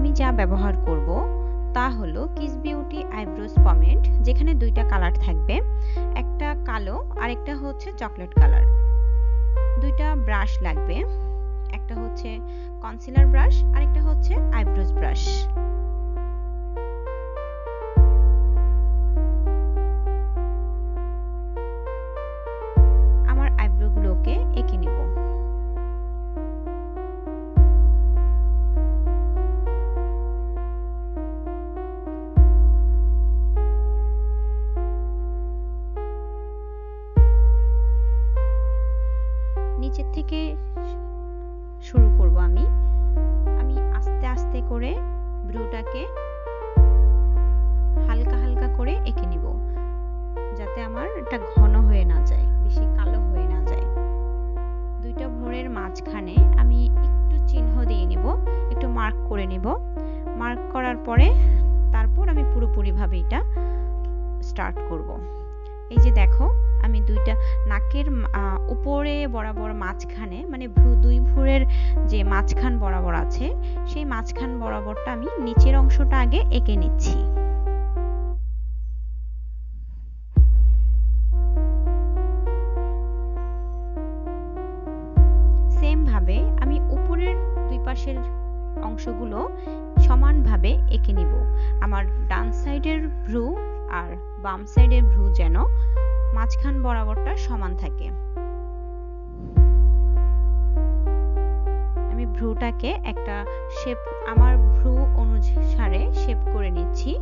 আমি যা ব্যবহার করব তা হলো কিস বিউটি আইব্রোজ পমেন্ট, যেখানে দুইটা কালার থাকবে, একটা কালো আর একটা হচ্ছে চকলেট কালার। দুইটা ব্রাশ লাগবে, একটা হচ্ছে কনসিলার ব্রাশ আর একটা হচ্ছে আইব্রোজ ব্রাশ। আমার আইব্রোগুলোকে এঁকে নিব। নিচের থেকে শুরু করব আমি আস্তে আস্তে করে ব্রুটাকে হালকা হালকা করে এঁকে নিব, যাতে আমার এটা ঘন হয়ে না যায়, বেশি কালো হয়ে না যায়। দুইটা ভ্রুর মাঝখানে আমি একটু চিহ্ন দিয়ে নিব, একটু মার্ক করে নিব। মার্ক করার পরে তারপর আমি পুরোপুরি ভাবে এটা স্টার্ট করব। এই যে দেখো, আমি দুইটা নাকের উপরে বরাবর মাঝখানে, মানে দুই ভ্রুর যে মাঝখান বরাবর আছে, সেই মাঝখান বরাবরটা আমি নিচের অংশটা আগে এঁকে নিচ্ছি। সেম ভাবে আমি উপরের দুই পাশের অংশগুলো সমানভাবে এঁকে নিব। আমার ডান সাইডের ভ্রু আর বাম সাইডের ভ্রু যেন মাঝখান বরাবরটা সমান থাকে। আমি ভ্রুটাকে একটা শেপ, আমার ভ্রু অনুসারে শেপ করে নিচ্ছি।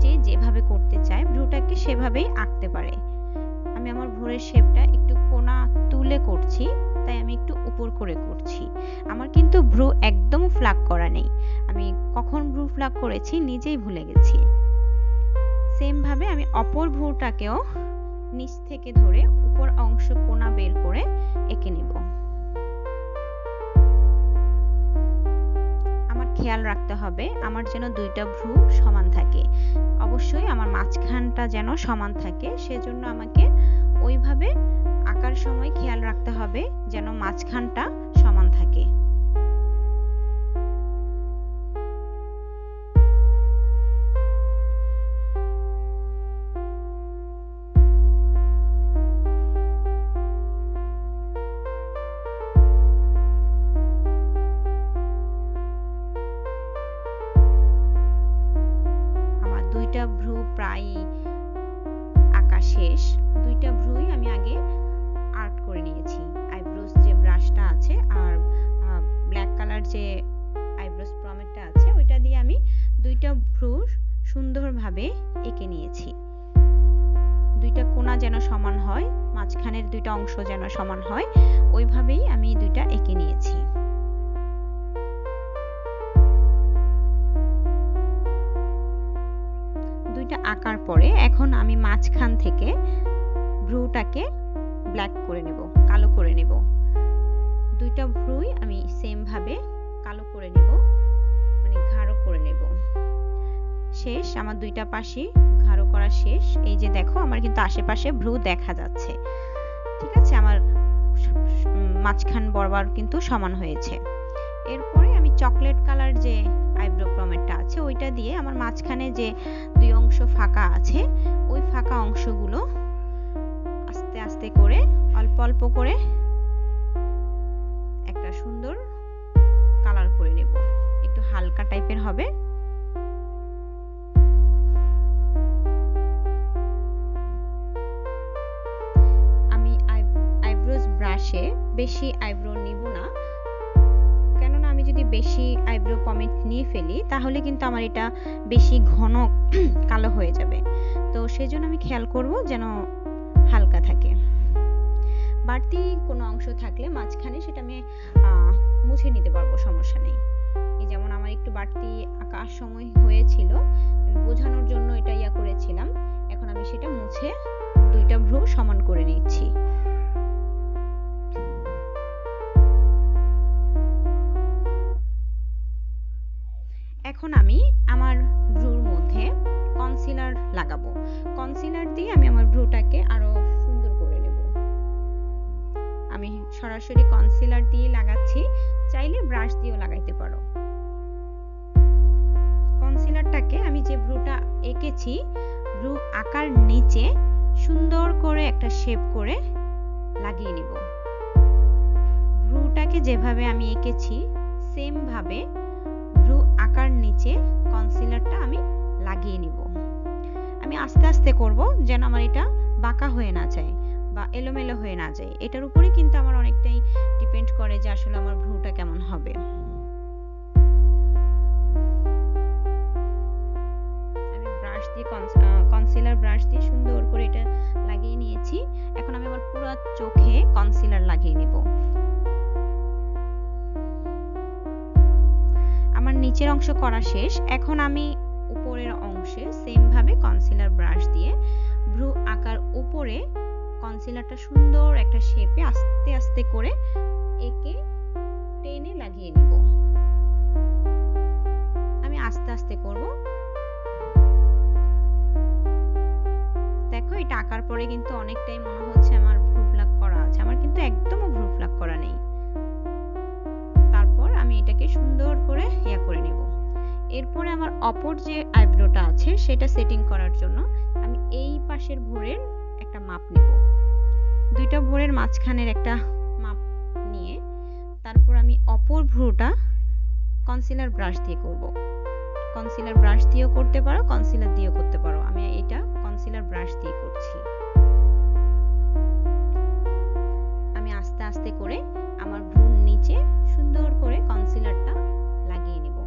যে যেভাবে করতে চায় ভ্রুটাকে সেভাবেই আঁকতে পারে। আমি আমার ভ্রুর শেপটা একটু কোণা তুলে করছি, তাই আমি একটু উপর করে করছি। আমার কিন্তু ভ্রু একদম ফ্ল্যাগ করা নেই, আমি কখন ভ্রু ফ্ল্যাগ করেছি নিজেই ভুলে গেছি। সেম ভাবে আমি অপর ভ্রুটাকেও নিচ থেকে ধরে উপর অংশ কোণা বের করে এঁকে নিব। আমার খেয়াল রাখতে হবে আমার যেন দুইটা ভ্রু সমান থাকে, অবশ্যই আমার মাঝখানটা যেন সমান থাকে, সেজন্য আমাকে ওইভাবে আঁকার সময় খেয়াল রাখতে হবে যেন মাঝখানটা সমান থাকে। আমার দুইটা ভ্রু প্রায় আঁকা শেষ। দুইটা ভ্রুই আমি আগে আর্ট করে নিয়েছি। আইব্রোজ যে ব্রাশটা আছে আর ব্ল্যাক কালার যে আইব্রোজ পমেটটা আছে, ওইটা দিয়ে আমি দুইটা ভ্রু সুন্দরভাবে এঁকে নিয়েছি। দুইটা কোণা যেন সমান হয়, মাঝখানের দুইটা অংশ যেন সমান হয়, ওইভাবেই আমি দুইটা এঁকে নিয়েছি। দুইটা আঁকার পরে এখন আমি মাঝখান থেকে ভ্রুটাকে ব্ল্যাক করে নেব, কালো করে নেব। দুইটা ভ্রুই আমি সেম ভাবে কালো করে নেব, মানে গাঢ় করে নেব। শেষ, আমার দুইটা পাশে গাঢ় করা শেষ। এই যে দেখো, আমার কিন্তু আশেপাশে ভ্রু দেখা যাচ্ছে। ঠিক আছে, আমার মাঝখান বরাবর কিন্তু সমান হয়েছে। এরপরে আমি চকলেট কালার যে আইব্রো পমেটটা আছে, ওইটা দিয়ে আমার মাঝখানে যে দুই অংশ ফাঁকা আছে, ওই ফাঁকা অংশগুলো আস্তে আস্তে করে অল্প অল্প করে একটা সুন্দর কালার করে নেব, একটু হালকা টাইপের হবে। আমি আইব্রোজ ব্রাশে বেশি আইব্রো নিব না, কেননা আমি যদি বেশি আইব্রো পমেট নিয়ে ফেলি তাহলে কিন্তু আমার এটা বেশি ঘন কালো হয়ে যাবে। তো সেজন্য আমি খেয়াল করব যেন হালকা থাকে। বাড়তি কোনো অংশ থাকলে মাঝখানে সেটা আমি মুছে নিতে পারবো, সমস্যা নেই। এই যেমন আমার একটু বাড়তি আঁকার সময় হয়েছিল, বোঝানোর জন্য এটা ইয়া করেছিলাম, এখন আমি সেটা মুছে দুইটা ভ্রু সমান করে নিচ্ছি। এখন আমি আমার ভ্রুর মধ্যে কনসিলার লাগাবো। কনসিলার দিয়ে আমি আমার ভ্রুটাকে আরো সুন্দর করে নেব। আমি সরাসরি কনসিলার দিয়ে লাগাচ্ছি, চাইলে ব্রাশ দিয়েও লাগাইতে পারো। এঁকেছি ভ্রু আকার নিচে সুন্দর করে একটা শেপ করে লাগিয়ে নিব। ভ্রুটাকে যেভাবে আমি এঁকেছি সেম ভাবে ভ্রু আকার নিচে কনসিলারটা আমি লাগিয়ে নিব। আমি আস্তে আস্তে করব যেন আমার এটা বাঁকা হয়ে না যায় বা এলোমেলো হয়ে না যায়। এটার উপরে কিন্তু আমার অনেকটাই ডিপেন্ড করে যে আসলে আমার ভ্রুটা কেমন হবে। আমি ব্রাশ দিয়ে কনসিলার ব্রাশ দিয়ে সুন্দর করে এটা লাগিয়ে নিয়েছি। এখন আমি আমার পুরো চোখে কনসিলার লাগিয়ে নেব। আমার নিচের অংশ করা শেষ। এখন আমি উপরের অংশে সেম ভাবে কনসিলার ব্রাশ দিয়ে ভ্রু আকার উপরে কনসিলারটা সুন্দর একটা শেপে আস্তে আস্তে করে এঁকে টেনে লাগিয়ে নিব। আমি আস্তে আস্তে করব। দেখো এটা আঁকার পরে কিন্তু অনেকটাই মনে হচ্ছে আমার ভ্রু প্লাক করা আছে, আমার কিন্তু একদমও ভ্রু প্লাক করা নেই। তারপর আমি এটাকে সুন্দর করে ইয়া করে নেব। এরপরে আমার অপর যে আইব্রোটা আছে সেটা সেটিং করার জন্য আমি এই পাশের ভ্রুর একটা মাপ নেব। দুইটা ভ্রুর মাঝখানের একটা মাপ নিয়ে তারপর আমি অপর ভ্রুটা কনসিলার ব্রাশ দিয়ে করব। কনসিলার ব্রাশ দিয়েও করতে পারো, কনসিলার দিয়েও করতে পারো। আমি এটা কনসিলার ব্রাশ দিয়ে করছি। আমি আস্তে আস্তে করে আমার ভ্রুর নিচে সুন্দর করে কনসিলারটা লাগিয়ে নেব।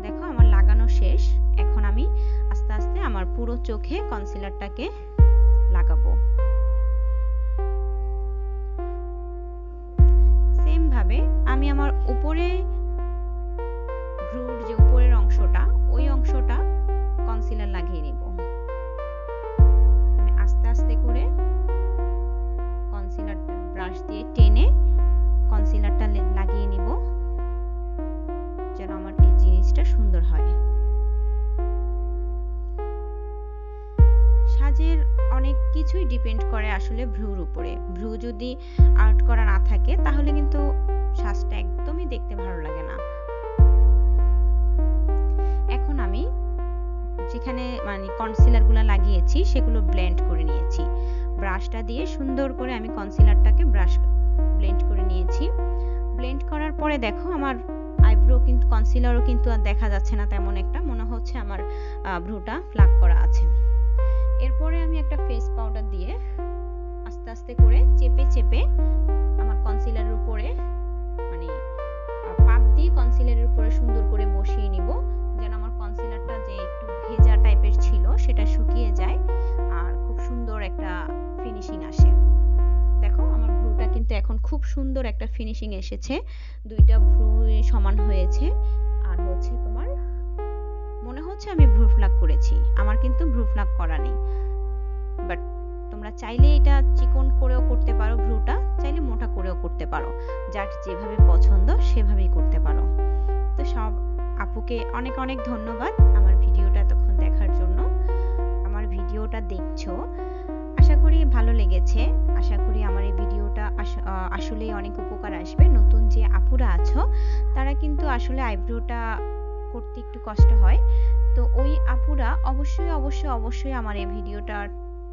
দেখো আমার লাগানো শেষ। এখন আমি আস্তে আস্তে আমার পুরো চোখে কনসিলারটাকে লাগাবো। সেম ভাবে আমি আমার উপরে ভ্রুর যে উপরের অংশটা ওই অংশটা কনসিলার লাগিয়ে নেব। আমি আস্তে আস্তে করে কনসিলারটা ব্রাশ দিয়ে টেনে কনসিলারটা লাগিয়ে নিব যেন আমার এই জিনিসটা সুন্দর হয়। সাজের অনেক কিছুই ডিপেন্ড করে আসলে ভ্রুর উপরে। ভ্রু যদি আর্ট করা না থাকে তাহলে কিন্তু সাজটা একদমই দেখতে ভালো লাগে না। এখন আমি যেখানে মানে কনসিলারগুলো লাগিয়েছি সেগুলো ব্লেন্ড করে নিয়েছি। ব্রাশটা দিয়ে সুন্দর করে আমি কনসিলারটাকে ব্লেন্ড করে নিয়েছি। ব্লেন্ড করার পরে দেখো আমার আইব্রো কিন্তু কনসিলারও কিন্তু আর দেখা যাচ্ছে না তেমন একটা, মনে হচ্ছে আমার ভ্রুটা প্লাক করা আছে। এরপরে আমি একটা ফেস পাউডার দিয়ে আস্তে আস্তে করে চেপে চেপে আমার কনসিলারের উপরে মানে পাপ দিয়ে কনসিলারের উপরে সুন্দর করে বসিয়ে নিব যেন আমার কনসিলারটা যে একটু ভেজা টাইপের ছিল সেটা শুকিয়ে যায় আর খুব সুন্দর একটা ফিনিশিং আসে। দেখো আমার ভ্রুটা কিন্তু এখন খুব সুন্দর একটা ফিনিশিং এসেছে। দুইটা ভ্রু সমান হয়েছে আর হচ্ছে তোমার মনে হচ্ছে আমি ভ্রু প্লাক করেছি। আমার কিন্তু ভ্রু প্লাক করা নেই। বাট তোমরা চাইলে এটা চিকন করেও করতে পারো, ভ্রুটা চাইলে মোটা করেও করতে পারো, যার যেভাবে পছন্দ সেভাবেই করতে পারো। তো সব আপুকে অনেক অনেক ধন্যবাদ আমার ভিডিওটা এতক্ষণ দেখার জন্য। আমার ভিডিওটা দেখছো, আশা করি ভালো লেগেছে। আশা করি আমার এই ভিডিওটা আসলেই অনেক উপকার আসবে। নতুন যে আপুরা আছো তারা কিন্তু আসলে আইব্রোটা করতে একটু কষ্ট হয়, তো ওই আপুরা অবশ্যই অবশ্যই অবশ্যই আমার এই ভিডিওটা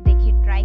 দেখে ট্রাই